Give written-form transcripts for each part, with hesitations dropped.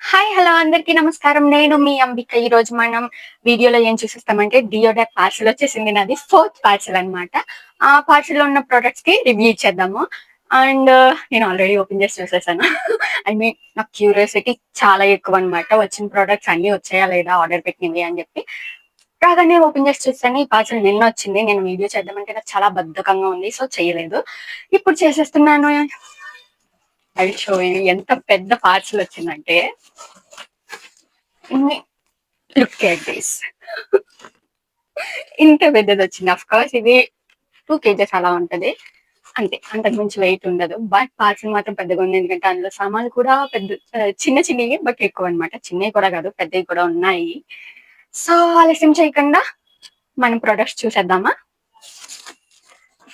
Hi! Hello! అందరికీ నమస్కారం. నేను మీ అంబిక. ఈరోజు మనం వీడియోలో ఏం చూసేస్తామంటే డియోడాక్ పార్సెల్ వచ్చేసింది నాది. ఫోర్త్ పార్సెల్ అనమాట. ఆ పార్సెల్‌లో ఉన్న ప్రొడక్ట్స్‌కి రివ్యూ ఇచ్చేద్దాము. అండ్ నేను ఆల్రెడీ ఓపెన్ చేసి చూసేసాను. ఐ మీన్ నాకు క్యూరియాసిటీ చాలా ఎక్కువనమాట. వచ్చిన ప్రొడక్ట్స్ అన్నీ వచ్చాయా లేదా ఆర్డర్ పెట్టినవి అని చెప్పి. రాగానే ఓపెన్ చేసి చూసాను. ఈ పార్సెల్ నిన్నొచ్చింది. నేను వీడియో చేద్దామంటే నాకు చాలా బద్ధకంగా ఉంది. సో చేయలేదు. ఇప్పుడు చేసేస్తున్నాను. ఐ విల్ షో యూ ఎంత పెద్ద పార్సెల్ వచ్చిందంటే ఇన్ని లుక్ ఎట్ దిస్. ఇంత పెద్దదొచ్చింది. అఫ్‌కోర్స్ ఇది 2 కేజెస్ అలా ఉంటది. అంతే. అంతకు మించి వెయిట్ ఉండదు. బట్ పార్సెల్ మాత్రం పెద్దగుంది. ఎందుకంటే అందులో సామాన్లు కూడా చిన్న చిన్నయి బట్ ఎక్కువనమాట. చిన్నయి కూడా కాదు పెద్దయి కూడా ఉన్నాయి. సో ఆలస్యం చేయకుండా మనం ప్రొడక్ట్స్ చూసేద్దామా?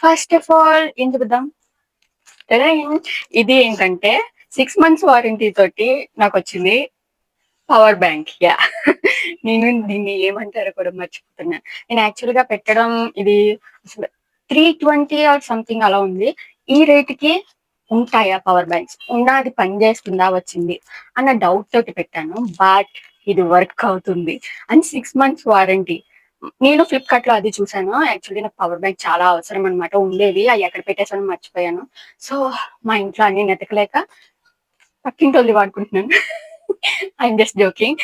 ఫస్ట్ ఆఫ్ ఆల్ ఏం చూపిద్దాం? టడైన్! ఇది ఏంటంటే 6 మంత్స్ వారంటీ తోటి నాకొచ్చింది. Power bank. యాహ్! నేను దీన్ని ఏమంటారో కూడా మర్చిపోతున్నా. నేను యాక్చువల్‌గా పెట్టడం ఇది అసలు 320 ఆర్ సంథింగ్ అలా ఉంది. ఈ రేట్‌కి ఉంటాయా పవర్ బ్యాంక్స్? అది పని చేస్తుందా వచ్చింది అన్న డౌట్ తోటి పెట్టాను. బట్ ఇది వర్క్ అవుతుంది. And 6 months warranty. నేను ఫ్లిప్‌కార్ట్‌లో అది చూసాను. యాక్చువల్లీ నాకు పవర్ బ్యాంక్ చాలా అవసరం అనమాట. ఉండేవి. అయి ఎక్కడ పెట్టేసానో మర్చిపోయాను. సో మా ఇంట్లో అన్నీ వెతకలేక పక్కింటోళ్ళది వాడుకుంటున్నాను. I'm just joking.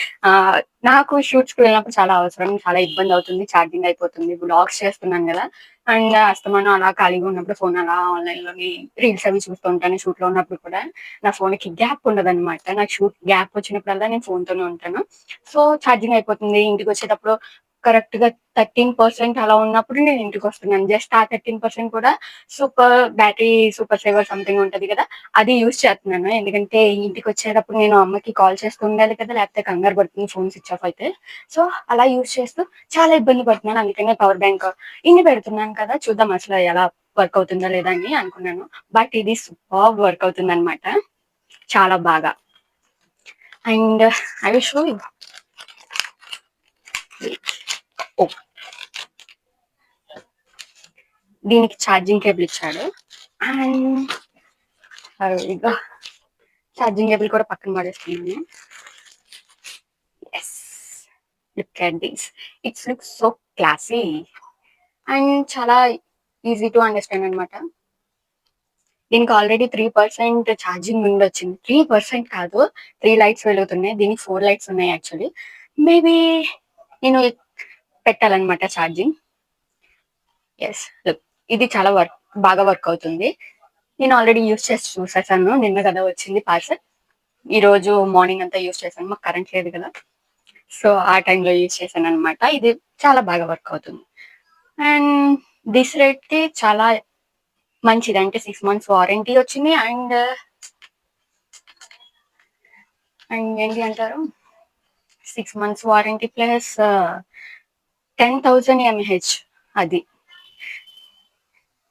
నాకు షూట్స్‌కి వెళ్ళినప్పుడు చాలా అవసరం. చాలా ఇబ్బందవుతుంది. ఛార్జింగ్ అయిపోతుంది. వ్లాగ్స్ చేస్తున్నాను గదా! అండ్ అస్తమానం అలా ఖాళీగా ఉన్నప్పుడు ఫోన్ అలా ఆన్‌లైన్‌లోని రీల్స్ అవి చూస్తూ ఉంటాను. షూట్‌లో ఉన్నప్పుడు కూడా నా ఫోన్‌కి గ్యాప్ ఉండదనమాట. నాకు షూట్ గ్యాప్ వచ్చినప్పుడల్లా నేను ఫోన్‌తోనే ఉంటాను. సో, ఛార్జింగ్ అయిపోతుంది. ఇంటికొచ్చేటప్పుడు కరెక్ట్‌గా 13% అలా ఉన్నప్పుడు నేను ఇంటికొస్తున్నాను. జస్ట్ ఆ 13% కూడా బ్యాటరీ సూపర్ సేవర్ సంథింగ్ ఉంటది గదా! అది యూజ్ చేస్తున్నాను. ఎందుకంటే ఇంటికొచ్చేటప్పుడు నేను అమ్మకి కాల్ చేస్తూ ఉండాలి కదా! లేకపోతే కంగారు పడుతుంది ఫోన్ స్విచ్ ఆఫ్ అయితే. సో, అలా యూజ్ చేస్తూ చాలా ఇబ్బంది పడుతున్నాను. అందుకనే పవర్ బ్యాంక్ ఇన్ని పెడుతున్నాను కదా! చూద్దాం అసలు ఎలా వర్క్ అవుతుందా లేదా అని అనుకున్నాను. బట్ ఇది సూపర్బ్ వర్క్ అవుతుందనమాట. చాలా బాగా. And I will show you. Oh! దీనికి ఛార్జింగ్ కేబుల్ ఇచ్చాడు. అండ్ ఇగో ఛార్జింగ్ కేబుల్ కూడా పక్కన పడేస్తున్నాను. Yes. Look at this. It's looks so classy. And చాలా ఈజీ టు అండర్‌స్టాండ్ అనమాట. దీనికి ఆల్రెడీ 3% ఛార్జింగ్ ఉండొచ్చింది. 3% కాదు. 3 లైట్స్ వెలుగుతున్నాయి. దీనికి 4 లైట్స్ ఉన్నాయి యాక్చువల్లీ. మేబీ నేను పెట్టాలనమాట ఛార్జింగ్. యెస్. లుక్ ఇది చాలా బాగా వర్క్ అవుతుంది. నేను ఆల్రెడీ యూజ్ చేసి చూసేసాను. నిన్న కదా వచ్చింది పార్సెల్. ఈరోజు మార్నింగ్ అంతా యూజ్ చేశాను. మాకు కరెంట్ లేదు కదా! సో, ఆ టైంలో యూజ్ చేశాననమాట. ఇది చాలా బాగా వర్క్ అవుతుంది. అండ్ దిస్ రేట్‌కి చాలా మంచిది. అంటే 6 మంత్స్ వారంటీ వచ్చింది. అండ్ ఏంటి అంటారు? 6 మంత్స్ వారంటీ ప్లస్ 10,000 ఎంఏహెచ్ అది.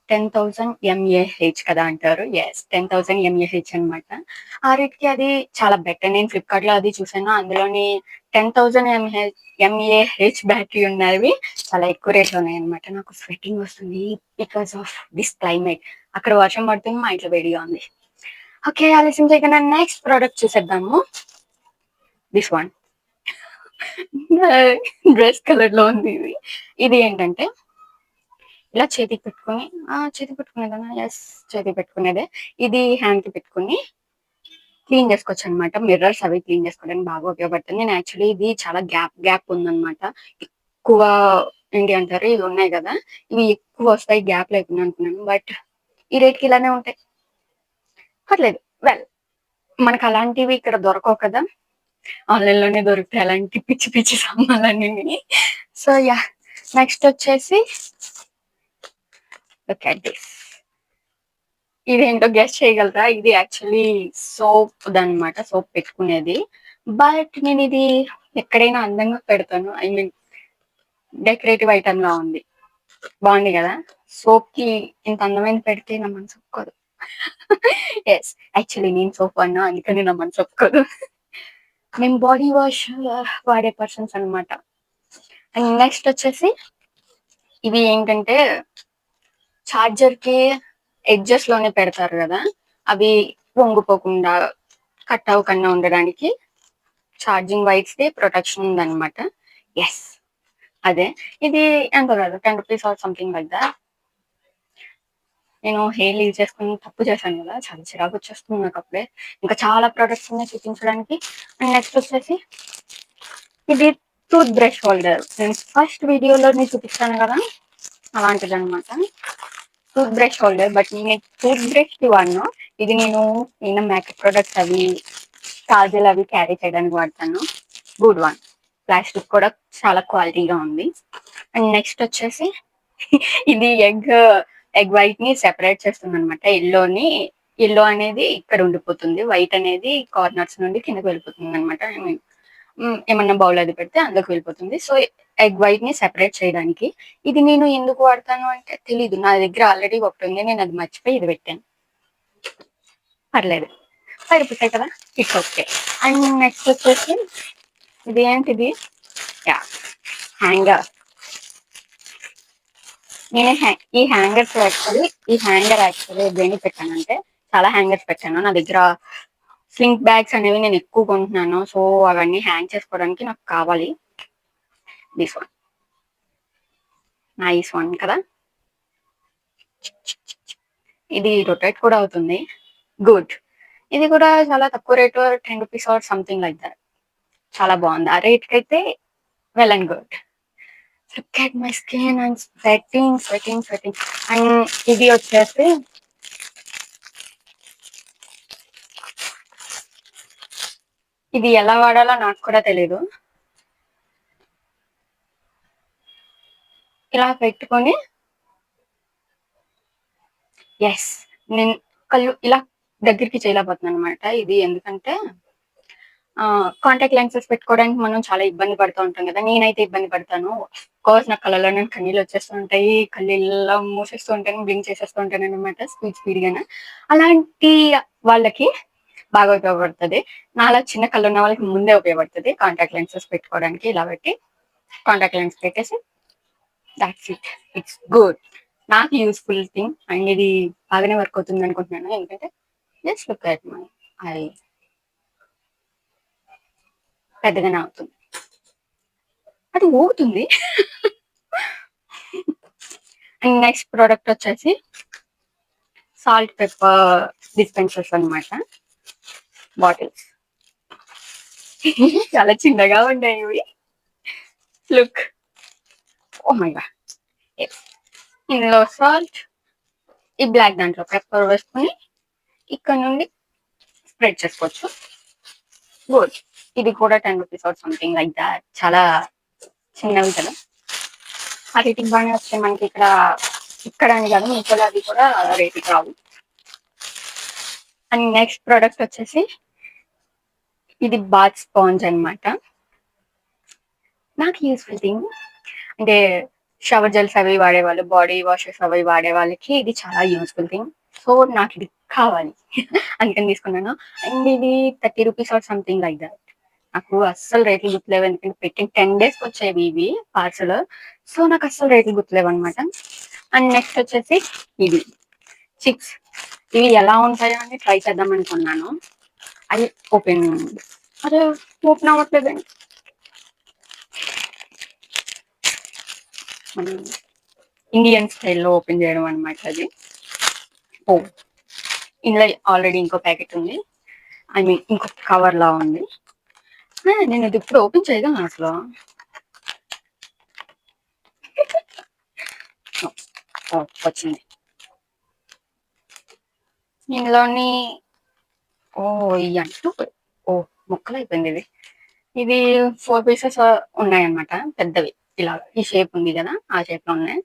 10,000 ఎంఏహెచ్ కదా అంటారు. యెస్. 10,000 ఎంఏహెచ్ అనమాట. ఆ రేట్‌కి అది చాలా బెటర్. నేను ఫ్లిప్‌కార్ట్‌లో అది చూసాను. అందులోని 10,000 ఎంఏహెచ్ బ్యాటరీ ఉన్నవి చాలా ఎక్కువ రేట్‌లో ఉన్నాయన్నమాట. నాకు స్వెటింగ్ వస్తుంది బికాస్ ఆఫ్ దిస్ క్లైమేట్. అక్కడ వర్షం పడుతుంది. మా ఇంట్లో వేడిగా ఉంది. ఓకే. ఆలస్యం చేయకుండా నెక్స్ట్ ప్రొడక్ట్ చూసేద్దాము. This one. డ్రెస్ కలర్‌లో ఉంది ఇది. ఇది ఏంటంటే ఇలా చేతికి పెట్టుకొని చేతికి పెట్టుకునేదేనా? యెస్. చేతికి పెట్టుకునేదే. ఇది హ్యాండ్‌కి పెట్టుకొని క్లీన్ చేసుకోవచ్చనమాట. మిర్రర్స్ అవి క్లీన్ చేసుకోవడానికి బాగా ఉపయోగపడుతుంది. నేను యాక్చువల్లీ ఇది చాలా గ్యాప్ ఉందనమాట. ఎక్కువ ఏంటి అంటారు ఇవి ఉన్నాయి గదా! ఇవి ఎక్కువొస్తాయి గ్యాప్ లేకుండా అనుకున్నాను. బట్ ఈ రేట్‌కి ఇలానే ఉంటాయి. పర్లేదు. మనకలాంటివి ఇక్కడ దొరకవు కదా! ఆన్‌లైన్‌లోనే దొరుకుతాయి అలాంటి పిచ్చి పిచ్చి సామాన్లన్నీని. So, yeah! నెక్స్టొచ్చేసి లుక్ అట్ దిస్. ఇదేంటో గెస్ చేయగలరా? ఇది యాక్చువల్లీ సోప్‌దనమాట. సోప్ పెట్టుకునేది. బట్ నేనిది ఎక్కడైనా అందంగా పెడతాను. ఐ మీన్ డెకరేటివ్ ఐటెమ్‌లా ఉంది. బావుంది గదా! సోప్‌కి ఇంత అందమైనది పెడితే నా మనసు ఒప్పుకోదు. యెస్. యాక్చువల్లీ నేను సోప్ వాడను. అందుకని నా మనసు ఒప్పుకోదు. మేము బాడీ వాష్ వాడే పర్సన్స్ అనమాట. అండ్ నెక్స్టొచ్చేసి ఇవి ఏంటంటే చార్జర్‌కి ఎడ్జెస్‌లోనే పెడతారు గదా! అవి వంగిపోకుండా, కట్ అవ్వకుండా ఉండడానికి ఛార్జింగ్ వైర్స్ ది ప్రొటెక్షన్ ఉందన్నమాట. ఎస్, అదే. ఇది ఎంత కాదు, 10 rupees or something like that. నేను హెయిర్ లీవ్ చేసుకుని తప్పు చేశాను కదా, చాలా చిరాకు వచ్చేస్తుంది నాకు అప్పుడే. ఇంకా చాలా ప్రొడక్ట్స్ ఉన్నాయి చూపించడానికి. అండ్ నెక్స్ట్ వచ్చేసి ఇది టూత్ బ్రష్ హోల్డర్. నేను ఫస్ట్ వీడియోలో నేను చూపించాను కదా, అలాంటిది అనమాట. టూత్ బ్రష్ హోల్డర్, బట్ నేను టూత్ బ్రష్ కి వాడను. ఇది నేను మేకప్ ప్రొడక్ట్స్ అవి, కాజల్ అవి క్యారీ చేయడానికి వాడతాను. Good one. ప్లాస్టిక్ కూడా చాలా క్వాలిటీగా ఉంది. అండ్ నెక్స్ట్ వచ్చేసి ఇది ఎగ్ వైట్ ని సెపరేట్ చేస్తుంది అనమాట. ఎల్లో అనేది ఇక్కడ ఉండిపోతుంది, వైట్ అనేది కార్నర్స్ నుండి కిందకి వెళ్ళిపోతుంది అనమాట. ఏమన్నా బౌల్ అది పెడితే అందులోకి వెళ్ళిపోతుంది. సో ఎగ్ వైట్ ని సెపరేట్ చేయడానికి ఇది నేను ఎందుకు వాడతాను అంటే తెలీదు. నా దగ్గర ఆల్రెడీ ఒకటి ఉంది, నేను అది మర్చిపోయి ఇది పెట్టాను. పర్లేదు, సరిపోతాయి కదా, ఇట్స్ ఓకే. అండ్ నెక్స్ట్ వచ్చేసి ఇది ఏంటిది, యా, హ్యాంగర్. నేను ఈ హ్యాంగర్ యాక్చువల్లీ దేనికి పెట్టానంటే, చాలా హ్యాంగర్స్ పెట్టాను నా దగ్గర. స్లింగ్ బ్యాగ్స్ అనేవి నేను ఎక్కువ కొంటున్నాను, సో అవన్నీ హ్యాంగ్ చేసుకోవడానికి నాకు కావాలి. దిస్ వన్, నైస్ వన్ కదా. ఇది రొటేట్ కూడా అవుతుంది. గుడ్. ఇది కూడా చాలా తక్కువ rate, 10 rupees or something like that. చాలా బాగుంది ఆ రేట్ కి అయితే. Well and good. Look at my skin and sweating. And ఇది వచ్చేసి ఇది ఎలా వాడాలో నాకు కూడా తెలీదు. ఇలా పెట్టుకొని, ఎస్, నేను కళ్ళు ఇలా దగ్గరికి చేయలేకపోతున్నాను అనమాట. ఇది ఎందుకంటే కాంటాక్ట్ లెన్సెస్ పెట్టుకోవడానికి మనం చాలా ఇబ్బంది పడుతూ ఉంటాం కదా. నేనైతే ఇబ్బంది పడతాను. కోర్స్ నా కళ్ళలో నేను కన్నీళ్ళు వచ్చేస్తూ ఉంటాయి, కళ్ళు ఇలా మూసేస్తూ ఉంటాను, బ్లింక్ చేసేస్తూ ఉంటాను అనమాట స్పీడ్ గానే. అలాంటి వాళ్ళకి బాగా ఉపయోగపడుతుంది. నాలా చిన్న కళ్ళు ఉన్న వాళ్ళకి ముందే ఉపయోగపడుతుంది కాంటాక్ట్ లెన్సెస్ పెట్టుకోవడానికి. ఇలా పెట్టి కాంటాక్ట్ లెన్స్ పెట్టేసి దాట్స్ ఇట్. It's good. నాకు యూస్ఫుల్ థింగ్. అండ్ ఇది బాగానే వర్క్ అవుతుంది అనుకుంటున్నాను, ఎందుకంటే just look at my eye, పెద్దగానే అవుతుంది, అది ఊగుతుంది. అండ్ నెక్స్ట్ ప్రోడక్ట్ వచ్చేసి సాల్ట్ పెప్పర్ డిస్పెన్సర్స్ అనమాట, బాటిల్స్. చాలా చిన్నగా ఉన్నాయి ఇవి. Look, oh my god. ఇందులో సాల్ట్, ఈ బ్లాక్ దాంట్లో పెప్పర్ వేసుకుని ఇక్కడ నుండి స్ప్రెడ్ చేసుకోవచ్చు. గుడ్. ఇది కూడా 10 rupees or something like that. చాలా చిన్నవి కదా, ఆ రేటింగ్ బాగానే వస్తాయి మనకి ఇక్కడ అని కాదు, మీషోలో అది కూడా rating Rao. And next product వచ్చేసి ఇది బాత్ స్పాంజ్ అనమాట. నాకు యూస్ఫుల్ థింగ్ అంటే షవర్ జెల్స్ అవి వాడేవాళ్ళు, బాడీ వాషెస్ అవి వాడే వాళ్ళకి ఇది చాలా యూస్ఫుల్ థింగ్. సో నాకు ఇది కావాలి. అందుకని తీసుకున్నాను. అండ్ ఇది 30 rupees or something like that. నాకు అస్సలు రేట్లు గుర్తులేవు, ఎందుకంటే పెట్టిన 10 డేస్కి వచ్చేవి ఇవి పార్సల్. సో నాకు అస్సలు రేట్లు గుర్తులేవు అనమాట. అండ్ నెక్స్ట్ వచ్చేసి ఇది చిప్స్. ఇవి ఎలా ఉంటాయో అని ట్రై చేద్దాం అనుకున్నాను. అది ఓపెన్, అదే ఓపెన్ అవ్వట్లేదండి. ఇండియన్ స్టైల్లో ఓపెన్ చేయడం అనమాట అది. ఓ, ఇందులో ఆల్రెడీ ఇంకో ప్యాకెట్ ఉంది, ఐ మీన్ ఇంకో కవర్ లా ఉంది. నేను ఇది ఇప్పుడు ఓపెన్ చేయగలను అసలు. వచ్చింది ఇందులోని. ఓ, ఈ అంటూ ఓ ముక్కలు అయిపోయింది ఇది. ఇది 4 పీసెస్ ఉన్నాయన్నమాట, పెద్దవి. ఇలా ఈ షేప్ ఉంది కదా, ఆ షేప్ లో ఉన్నాయి.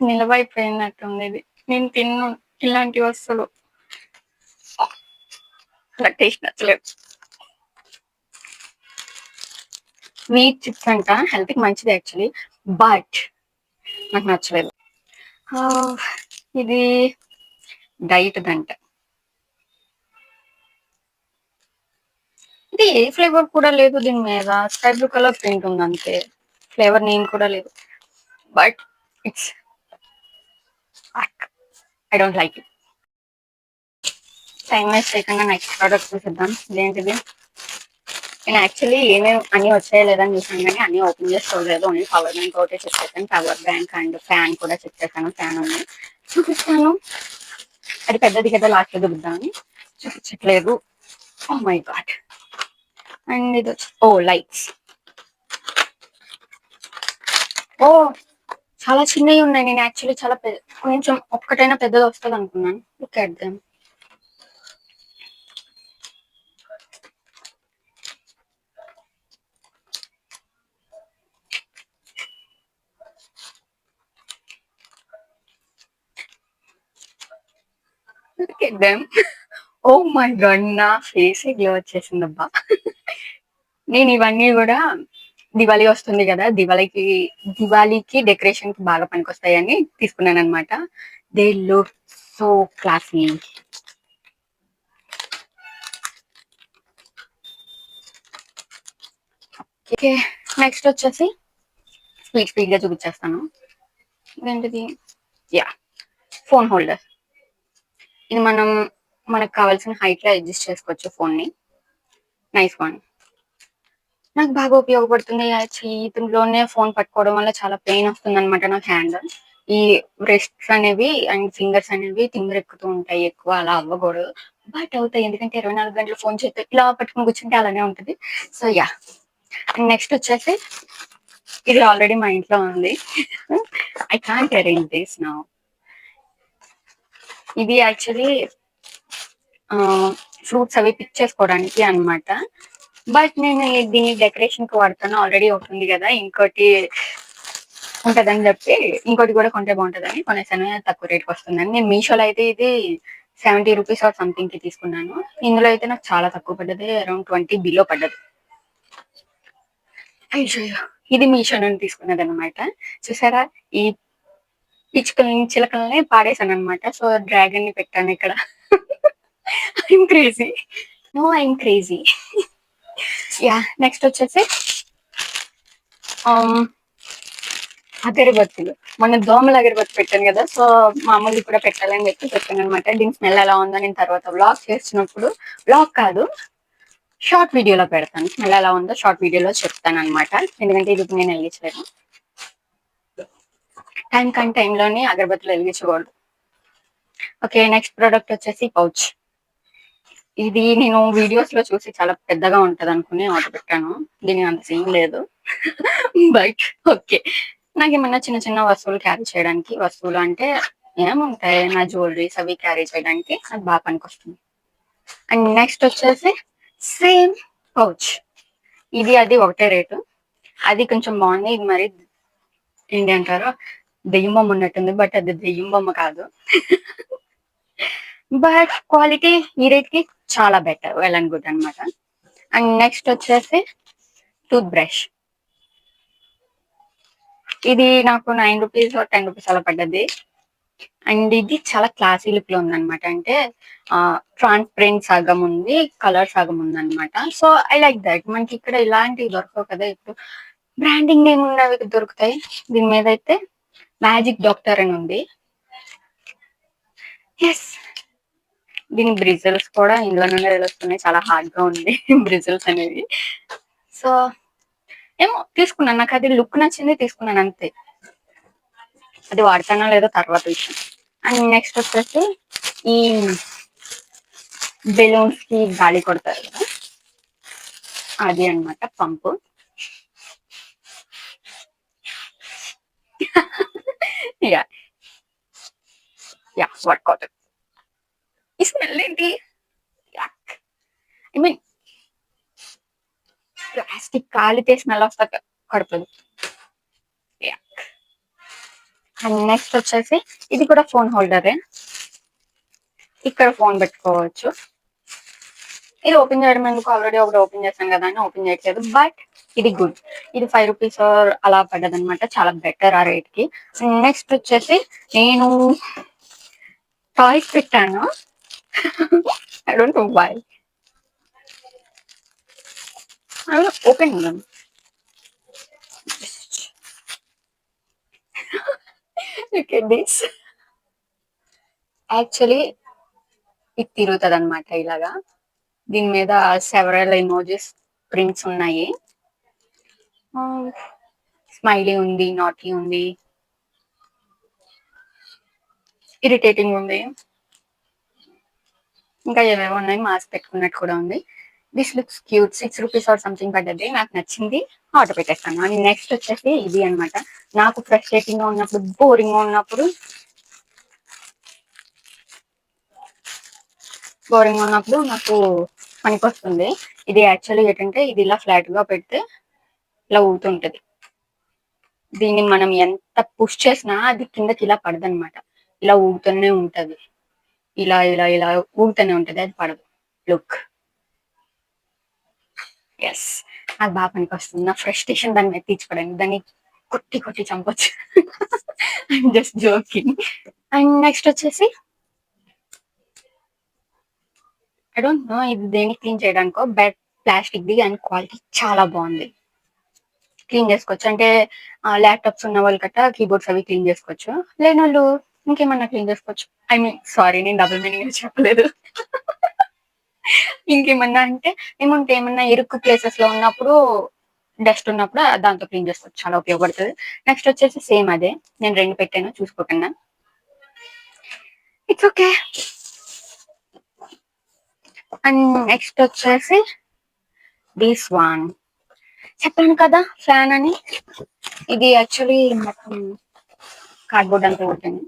నిలబడిపోయినట్టుంది ఇది. నేను ఇలాంటి వస్తువులు నాకు టేస్ట్ నచ్చలేదు. స్వీట్ చిప్స్ అంట, హెల్త్ కి మంచిది యాక్చువల్లీ, బట్ నాకు నచ్చలేదు. ఇది డైట్ దంట. ఇది ఏ ఫ్లేవర్ కూడా లేదు దీని మీద, స్కై బ్లూ కలర్ ప్రింట్ ఉంది అంతే, ఫ్లేవర్ నేమ్ కూడా లేదు. But it's I don't like it. Time waste చేయకుండా నెక్స్ట్ ప్రోడక్ట్ చూసిద్దాం. ఇదేంటిది? నేను యాక్చువల్లీ ఏమేమి అన్ని వచ్చాయో లేదని చూసాను, కానీ అన్ని ఓపెన్ చేసి చూడలేదు. ఓన్లీ పవర్ బ్యాంక్ ఒకటే చెక్ చేశాను. పవర్ బ్యాంక్ అండ్ ఫ్యాన్ కూడా చెక్ చేశాను. ఫ్యాన్ ఉంది, చూపిస్తాను. అది పెద్దది కదా, లాస్ట్ చూపిద్దామని చూపించట్లేదు. ఓ మై గాడ్. అండ్ ఇది వచ్చి లైట్స్. ఓ చాలా చిన్నవి ఉన్నాయి. నేను యాక్చువల్లీ చాలా కొంచెం ఒక్కటైనా పెద్దది వస్తుంది అనుకున్నాను. Look at them. Look at them. Oh my god, నా ఫేస్ గ్లో వచ్చేసిందబ్బా. నేను ఇవన్నీ కూడా దివాళీ వస్తుంది కదా, దివాళీకి డెకరేషన్ కి బాగా పనికొస్తాయని తీసుకున్నాను అనమాట. They look so classy. Okay, next వచ్చేసి స్పీడ్ గా చూపించేస్తాను. ఇదేంటిది? Yeah, phone holder. ఇది మనకు కావాల్సిన హైట్ లో అడ్జస్ట్ చేసుకోవచ్చు ఫోన్ ని. Nice one. నాకు బాగా ఉపయోగపడుతుంది. చేతిలోనే ఫోన్ పట్టుకోవడం వల్ల చాలా పెయిన్ వస్తుంది అనమాట నాకు హ్యాండ్. ఈ రెస్ట్స్ అనేవి అండ్ ఫింగర్స్ అనేవి తిమ్మిరెక్కుతూ ఉంటాయి. ఎక్కువ అలా అవ్వకూడదు, బట్ అవుతాయి. ఎందుకంటే 24 గంటలు ఫోన్ చేస్తే ఇలా పట్టుకుని కూర్చుంటే అలానే ఉంటుంది. So yeah. నెక్స్ట్ వచ్చేసి ఇది ఆల్రెడీ మా ఇంట్లో ఉంది. I can't arrange this now. ఇది యాక్చువల్లీ ఫ్రూట్స్ అవి పిక్ చేసుకోవడానికి అనమాట. బట్ నేను దీన్ని డెకరేషన్ కి వాడతాను. ఆల్రెడీ అవుతుంది కదా, ఇంకోటి ఉంటదని చెప్పి ఇంకోటి కూడా కొంటే బాగుంటుందని కొనేసాను. తక్కువ రేట్కి వస్తుందని. నేను మీషోలో అయితే ఇది 70 రూపీస్ ఆర్ సంథింగ్ కి తీసుకున్నాను. ఇందులో అయితే నాకు చాలా తక్కువ పడ్డది, అరౌండ్ 20 బిలో పడ్డది. అయ్యో, ఇది మీషో నుండి తీసుకున్నది అనమాట. చూసారా, ఈ పిచ్చుకల్ని చిలకల్ని పాడేశాను అనమాట. సో డ్రాగన్ ని పెట్టాను ఇక్కడ. I'm crazy. No, I'm crazy. Yeah, next వచ్చేసి అగరబత్తులు. మొన్న దోమల అగరబత్తి పెట్టాను కదా, సో మామూలు కూడా పెట్టాలని చెప్పి పెట్టాను అనమాట. దీని స్మెల్ ఎలా ఉందో నేను తర్వాత వ్లాగ్ చేసినప్పుడు, వ్లాగ్ కాదు షార్ట్ వీడియోలో పెడతాను. స్మెల్ ఎలా ఉందో షార్ట్ వీడియోలో చెప్తాను అనమాట. ఎందుకంటే ఇది నేను వెలిగించలేను. టైంలోనే అగరబత్తులు వెలిగించకూడదు. ఓకే, నెక్స్ట్ ప్రోడక్ట్ వచ్చేసి పౌచ్. ఇది నేను వీడియోస్ లో చూసి చాలా పెద్దగా ఉంటది అనుకుని ఆర్డర్ పెట్టాను. దీనికి అంత సీన్ లేదు. బట్ ఓకే, నాకు ఏమన్నా చిన్న చిన్న వస్తువులు క్యారీ చేయడానికి, వస్తువులు అంటే ఏముంటాయి, నా జ్యువెలరీస్ అవి క్యారీ చేయడానికి అది బాగా పనికొస్తుంది. అండ్ నెక్స్ట్ వచ్చేసి సేమ్ పౌచ్. ఇది అది ఒకటే రేటు. అది కొంచెం బాగుంది, ఇది మరి ఏంటి అంటారు, దెయ్యం బొమ్మ ఉన్నట్టుంది. బట్ అది దెయ్యం బొమ్మ కాదు. బట్ క్వాలిటీ ఈ రేట్ కి చాలా బెటర్, వెల్ అండ్ గుడ్ అనమాట. అండ్ నెక్స్ట్ వచ్చేసి టూత్ బ్రష్. ఇది నాకు 9 రూపీస్ 10 రూపీస్ అలా పడ్డది. అండ్ ఇది చాలా క్లాసీ లుక్ లో ఉంది అనమాట. అంటే ట్రాన్స్పరెంట్ సగం ఉంది, కలర్ సగం ఉంది అనమాట. So I like that. మనకి ఇక్కడ ఇలాంటివి దొరకవు కదా, ఇప్పుడు బ్రాండింగ్ నేమ్ ఉన్నవి దొరుకుతాయి. దీని మీద అయితే మ్యాజిక్ డాక్టర్ అని ఉంది. ఎస్, దీని బ్రిజల్స్ కూడా ఇందులో నుండి తెలుస్తున్నాయి. చాలా హార్డ్ గా ఉంది బ్రిజల్స్ అనేవి. సో ఏమో తీసుకున్నాను, నాకు అది లుక్ నచ్చింది, తీసుకున్నాను అంతే. అది వాడతానో లేదో తర్వాత విషయం. అండ్ నెక్స్ట్ వచ్చేసి ఈ బెలూన్స్ కి గాలి కొడతారు కదా, అది అనమాట పంపు. Yeah yeah, workout. ఈ స్మెల్ ఏంటి? ఐ మీన్ ప్లాస్టిక్ కాలితే స్మెల్ వస్తా కడుపులు. అండ్ నెక్స్ట్ వచ్చేసి ఇది కూడా ఫోన్ హోల్డరే. ఇక్కడ ఫోన్ పెట్టుకోవచ్చు. ఇది ఓపెన్ చేయడం ఎందుకు, ఆల్రెడీ ఒకటి ఓపెన్ చేశాను కదా అని ఓపెన్ చేయట్లేదు. బట్ ఇది గుడ్. ఇది 5 రూపీస్ అలా పడ్డది అనమాట, చాలా బెటర్ ఆ రేట్ కి. నెక్స్ట్ వచ్చేసి నేను టాయ్స్ పెట్టాను. I don't know why. I will open them. Look at this. Actually ఇది తిరుగుతుంది అనమాట ఇలాగా. దీని మీద సెవరల్ ఎమోజెస్ ప్రింట్స్ ఉన్నాయి. స్మైలీ ఉంది, నాటీ ఉంది, ఇరిటేటింగ్ ఉంది, ఇంకా ఏవేవో ఉన్నాయి. మాస్క్ పెట్టుకున్నట్టు కూడా ఉంది. This looks cute. 6 rupees or something పడ్డది. నాకు నచ్చింది, ఆర్డర్ పెట్టేస్తాను. అని నెక్స్ట్ వచ్చేసి ఇది అనమాట. నాకు ఫ్రస్ట్రేటింగ్ గా ఉన్నప్పుడు, బోరింగ్ గా ఉన్నప్పుడు నాకు పనికొస్తుంది. ఇది యాక్చువల్లీ ఏంటంటే ఇది ఇలా ఫ్లాట్ గా పెడితే ఇలా ఊగుతుంటది. దీన్ని మనం ఎంత పుష్ చేసినా అది కిందకి ఇలా పడదనమాట. ఇలా ఊగుతూనే ఉంటది. ఇలా ఇలా ఇలా ఊగుతూనే ఉంటది, అది పడదు. లుక్, ఎస్, నాకు బాగా పనికొస్తుంది. నా ఫ్రస్ట్రేషన్ దాన్ని మీద తీర్చుకోవడానికి. దాన్ని కొట్టి కొట్టి చంపొచ్చు. I'm just joking. And next వచ్చేసి ఐ డోంట్ నో ఇది దేనికి క్లీన్ చేయడానికో, but plastic the and quality చాలా బాగుంది. క్లీన్ చేసుకోవచ్చు అంటే ల్యాప్టాప్స్ ఉన్న వాళ్ళు గట్రా కీబోర్డ్స్ అవి క్లీన్ చేసుకోవచ్చు. లేని వాళ్ళు ఇంకేమన్నా క్లీన్ చేసుకోవచ్చు. ఐ మీన్ సారీ, నేను డబుల్ మీనింగ్ చెప్పలేదు. ఇంకేమన్నా అంటే ఏమన్నా ఇరుక్కు ప్లేసెస్ లో ఉన్నప్పుడు, డస్ట్ ఉన్నప్పుడు దాంతో క్లీన్ చేసుకోవచ్చు. చాలా ఉపయోగపడుతుంది. నెక్స్ట్ వచ్చేసి సేమ్ అదే, నేను 2 పెట్టాను చూసుకోకుండా. It's okay. అండ్ నెక్స్ట్ వచ్చేసి దిస్ వన్. చెప్పాను కదా ఫ్యాన్ అని. ఇది యాక్చువల్లీ మొత్తం కార్డ్బోర్డ్ అంతా ఉంటుంది.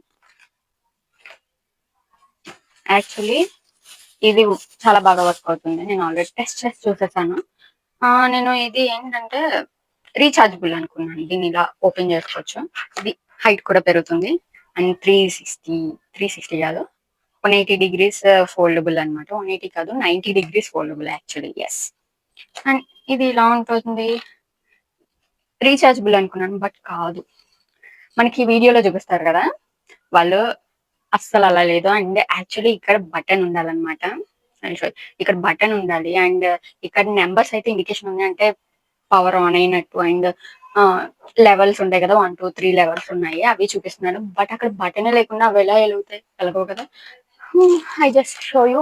యాక్చువల్లీ ఇది చాలా బాగా వర్క్ అవుతుంది. నేను ఆల్రెడీ టెస్ట్ చేసి చూసేసాను. నేను ఇది ఏంటంటే రీఛార్జబుల్ అనుకున్నాను. దీన్ని ఇలా ఓపెన్ చేసుకోవచ్చు. ఇది హైట్ కూడా పెరుగుతుంది. అండ్ 360 కాదు, 180 డిగ్రీస్ ఫోల్డబుల్ అనమాట. 180 కాదు, 90 degrees foldable actually. Yes. And ఇది ఇలా ఉంటుంది. రీఛార్జబుల్ అనుకున్నాను, బట్ కాదు. మనకి వీడియోలో చూపిస్తారు కదా, వాళ్ళు అస్సలు అలా లేదు. అండ్ యాక్చువల్లీ ఇక్కడ బటన్ ఉండాలన్నమాట. ఇక్కడ బటన్ ఉండాలి. అండ్ ఇక్కడ నెంబర్స్ అయితే ఇండికేషన్ ఉంది, అంటే పవర్ ఆన్ అయినట్టు. అండ్ లెవెల్స్ ఉంటాయి కదా, 1 2 3 లెవెల్స్ ఉన్నాయి, అవి చూపిస్తున్నాడు. బట్ అక్కడ బటనే లేకుండా అవి ఎలా వెలుగుతాయి? వెలగవు కదా. I just show you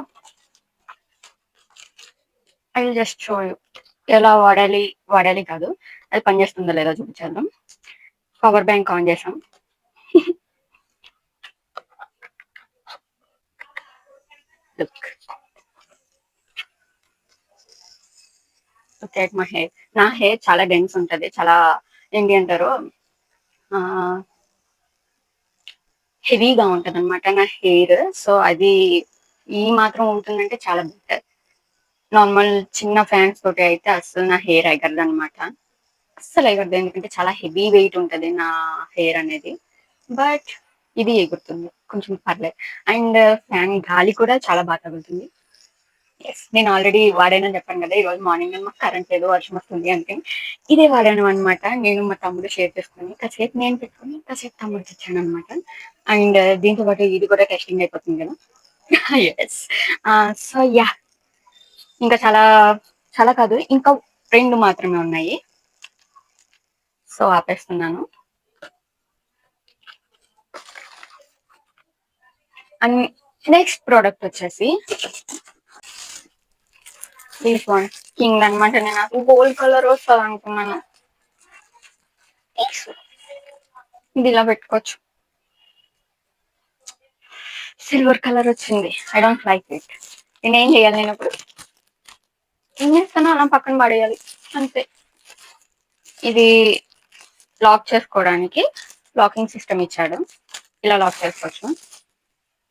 I will just show you ఎలా వాడాలి కాదు, అది పనిచేస్తుందో లేదో చూపించేద్దాం. పవర్ బ్యాంక్ ఆన్ చేసాం. Look look at my hair. నా హెయిర్ చాలా డెన్స్ ఉంటది, చాలా ఏంటి అంటారు, హెవీగా ఉంటది అనమాట నా హెయిర్. సో అది ఈ మాత్రం ఉంటుందంటే చాలా బెటర్. నార్మల్ చిన్న ఫ్యాన్స్ తోటి అయితే అస్సలు నా హెయిర్ ఎగరదు అనమాట. అస్సలు ఎగరదు, ఎందుకంటే చాలా హెవీ వెయిట్ ఉంటది నా హెయిర్ అనేది. బట్ ఇది ఎగురుతుంది కొంచెం పర్లేదు. అండ్ ఫ్యాన్ గాలి కూడా చాలా బాగా తగులుతుంది. ఎస్, నేను ఆల్రెడీ వాడానని చెప్పాను కదా. ఈ రోజు మార్నింగ్ మాకు కరెంట్ లేదు, వర్షం వస్తుంది అంటే ఇదే వాడాను అనమాట. నేను మా తమ్ముడు షేర్ చేసుకుని, కాసేపు నేను పెట్టుకుని కాసేపు తమ్ముడు తెచ్చాను అనమాట. అండ్ దీంతో పాటు ఇది కూడా టెస్టింగ్ అయిపోతుంది కదా. ఎస్. సో యా, ఇంకా చాలా చాలా కాదు, ఇంకా 2 మాత్రమే ఉన్నాయి. సో ఆపేస్తున్నాను. అండ్ నెక్స్ట్ ప్రోడక్ట్ వచ్చేసి దిస్ వన్, కింగ్ అనమాట. నేను నాకు గోల్డ్ కలర్ వస్తుంది అనుకున్నాను. ఇది ఇలా పెట్టుకోవచ్చు. సిల్వర్ కలర్ వచ్చింది. I don't like it. నేనేం చేయాలి? నేను ఇప్పుడు ఏం చేస్తాను, అలా పక్కన పడేయాలి అంతే. ఇది లాక్ చేసుకోవడానికి లాకింగ్ సిస్టమ్ ఇచ్చాడు, ఇలా లాక్ చేసుకోవచ్చు.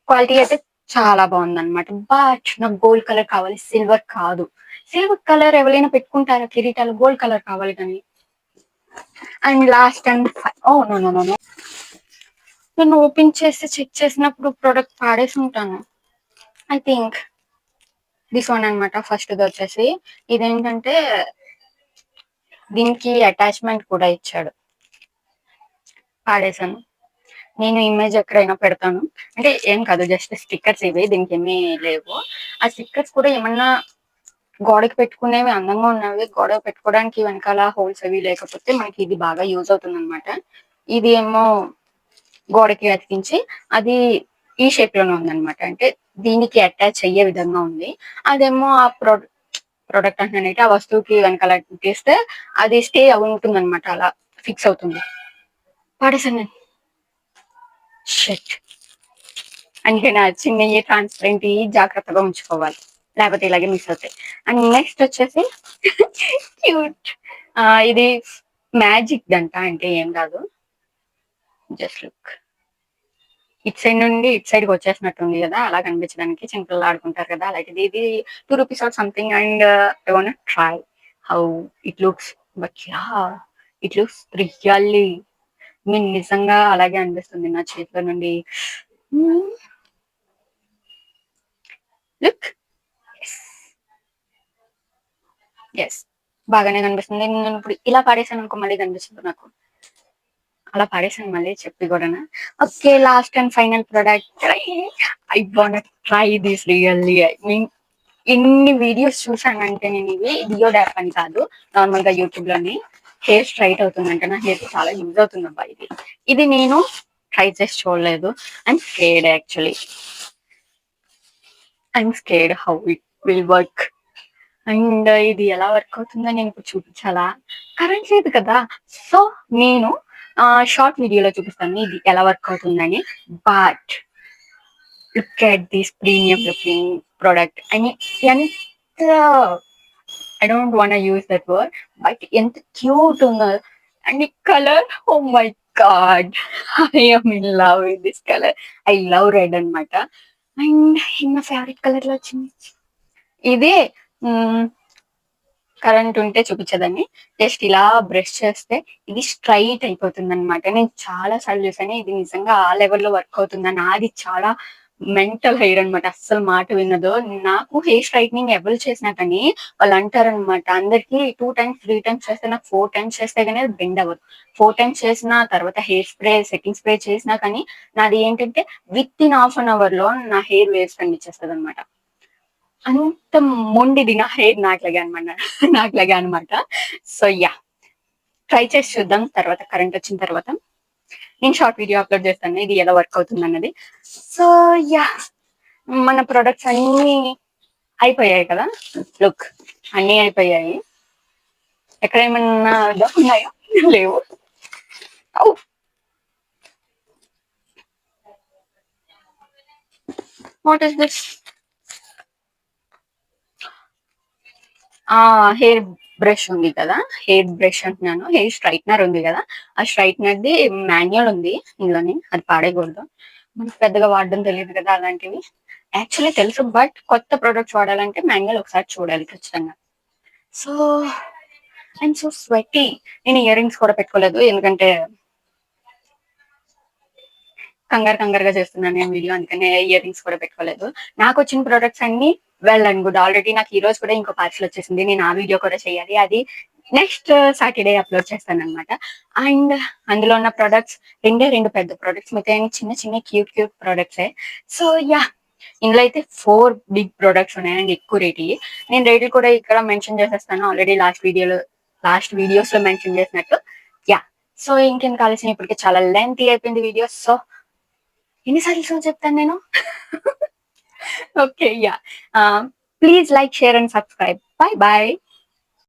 క్వాలిటీ అయితే చాలా బాగుంది అనమాట. బట్ నాకు గోల్డ్ కలర్ కావాలి, సిల్వర్ కాదు. సిల్వర్ కలర్ ఎవరైనా పెట్టుకుంటారా కిరీటాలు? గోల్డ్ కలర్ కావాలి కానీ. And last and oh no no no, నేను ఓపెన్ చేసి చెక్ చేసినప్పుడు ప్రోడక్ట్ పాడేసి ఉంటాను. ఐ థింక్ దిస్ వన్ అనమాట. ఫస్ట్ వచ్చేసి ఇదేంటంటే దీనికి అటాచ్మెంట్ కూడా ఇచ్చాడు, పాడేశాను. నేను ఇమేజ్ ఎక్కడైనా పెడతాను, అంటే ఏం కాదు, జస్ట్ స్టిక్కర్స్ ఇవి, దీనికి ఏమీ లేవు. ఆ స్టిక్కర్స్ కూడా ఏమన్నా గోడకి పెట్టుకునేవి అందంగా ఉన్నవి, గోడకు పెట్టుకోవడానికి వెనకాల హోల్స్ అవి లేకపోతే మనకి ఇది బాగా యూజ్ అవుతుంది అనమాట. ఇది ఏమో గోడకి అతికించి అది ఈ షేప్ లోనే ఉందన్నమాట. అంటే దీనికి అటాచ్ అయ్యే విధంగా ఉంది. అదేమో ఆ ప్రొడక్ట్ అంటున్నానంటే ఆ వస్తువుకి వెనకాల తీస్తే అది స్టే ఉంటుందన్నమాట. అలా ఫిక్స్ అవుతుంది. పాడేసాను నేను. షట్. అందుకే నా చిన్నవి ట్రాన్స్పరెంట్ జాగ్రత్తగా ఉంచుకోవాలి, లేకపోతే ఇలాగే మిస్ అవుతాయి. అండ్ నెక్స్ట్ వచ్చేసి క్యూట్. ఇది మ్యాజిక్ దంట, అంటే ఏం కాదు, జస్ట్ లుక్. ఇట్ సైడ్ నుండి ఇట్ సైడ్ కి వచ్చేసినట్టుంది కదా, అలా కనిపించడానికి చిన్నపిల్లలు ఆడుకుంటారు కదా, అలాంటిది. ఇది ₹2 or something. And I want try how it looks. But yeah, it looks really, mean నిజంగా అలాగే అనిపిస్తుంది నా చేతిలో నుండి. లుక్. ఎస్, బాగానే కనిపిస్తుంది. నేను ఇప్పుడు ఇలా పాడేసాను అనుకో, మళ్ళీ కనిపిస్తుంది నాకు. అలా పాడేసాను మళ్ళీ చెప్పి కూడా. Okay, last and final product. I want try this really. I mean ఎన్ని వీడియోస్ చూసానంటే నేను, ఇవి డియోడాప్ అని కాదు, నార్మల్ గా యూట్యూబ్ లోని హెయిర్ స్ట్రైట్ అవుతుందంటే నా హెయిర్ చాలా యూజ్ అవుతుంది అబ్బా. ఇది నేను ట్రై చేసి చూడలేదు. I'm scared actually. I'm scared how it will work. And ఇది ఎలా వర్క్ అవుతుందో నేను ఇప్పుడు చూపించాలా? కరెంట్ లేదు కదా, సో నేను షార్ట్ వీడియోలో చూపిస్తాను ఇది ఎలా వర్క్ అవుతుందని. But look at this premium looking product. I mean ఎంత, I don't want use that word, but ఎంత క్యూట్ ఉందో. అండ్ ఈ colour, oh my God, I am in love with this colour. I love red అనమాట. And నా favourite colour లో వచ్చింది ఇదే. Current ఉంటే చూపించదని జస్ట్ ఇలా బ్రష్ చేస్తే ఇది స్ట్రైట్ అయిపోతుంది అనమాట. నేను చాలా సార్లు చూసాను, ఇది నిజంగా ఆ లెవెల్లో వర్క్ అవుతుందని. నాది చాలా మెంటల్ హెయిర్ అనమాట, అస్సలు మాట విన్నదు. నాకు హెయిర్ స్ట్రైట్నింగ్ ఎవరు చేసినా కానీ వాళ్ళు అంటారనమాట, అందరికి 2 times 3 times చేస్తే, నాకు 4 times చేస్తే కానీ అది బెండ్ అవ్వదు. 4 times చేసిన తర్వాత హెయిర్ స్ప్రే, సెట్టింగ్ స్ప్రే చేసినా కానీ నాది ఏంటంటే విత్ ఇన్ ½ an hour లో నా హెయిర్ వేస్ట్ కనిపించేస్తుంది అనమాట. అంత మొండిది నా హెయిర్, నాకులాగే అనమాట. సో యా, ట్రై చేసి చూద్దాం తర్వాత, కరెంట్ వచ్చిన తర్వాత నేను షార్ట్ వీడియో అప్లోడ్ చేస్తాను ఇది ఎలా వర్క్ అవుతుంది అన్నది. సో యా, మన ప్రొడక్ట్స్ అన్ని అయిపోయాయి కదా. లుక్, అన్ని అయిపోయాయి. ఎక్కడ ఏమన్నా ఉన్నాయో? లేవు. What is this? Hair brush ఉంది కదా, హెయిర్ బ్రష్ అంటున్నాను, హెయిర్ స్ట్రైట్నర్ ఉంది కదా, ఆ స్ట్రైట్నర్ ది మాన్యువల్ ఉంది ఇందులోని. అది పాడేయకూడదు, మనకు పెద్దగా వాడడం తెలియదు కదా అలాంటివి. యాక్చువల్లీ తెలుసు, బట్ కొత్త ప్రొడక్ట్స్ వాడాలంటే మాన్యువల్ ఒకసారి చూడాలి ఖచ్చితంగా. So I'm so sweaty. నేను ఇయర్ రింగ్స్ కూడా పెట్టుకోలేదు, ఎందుకంటే కంగారుగా చేస్తున్నాను నేను వీడియో, అందుకనే ఇయర్ రింగ్స్ కూడా పెట్టుకోలేదు. నాకు వచ్చిన ప్రొడక్ట్స్ అన్ని వెల్ అండ్ గుడ్. ఆల్రెడీ నాకు ఈ రోజు కూడా ఇంకో పార్సల్ వచ్చేసింది, నేను ఆ వీడియో కూడా చేయాలి. అది నెక్స్ట్ సాటర్డే అప్లోడ్ చేస్తాను అనమాట. అండ్ అందులో ఉన్న ప్రొడక్ట్స్ రెండు పెద్ద ప్రొడక్ట్స్, మిగతా చిన్న క్యూట్ ప్రొడక్ట్సే. సో యా, ఇందులో అయితే 4 బిగ్ ప్రొడక్ట్స్ ఉన్నాయండి, ఎక్కువ రేట్. నేను రేట్లు కూడా ఇక్కడ మెన్షన్ చేసేస్తాను, ఆల్రెడీ లాస్ట్ వీడియోస్ లో మెన్షన్ చేసినట్టు. యా, సో ఇంకేం కావాల్సిన, ఇప్పటికే చాలా లెంతీ అయిపోయింది వీడియో. సో ఎన్నిసార్లు చెప్తాను నేను? Okay yeah, please like, share and subscribe. Bye bye.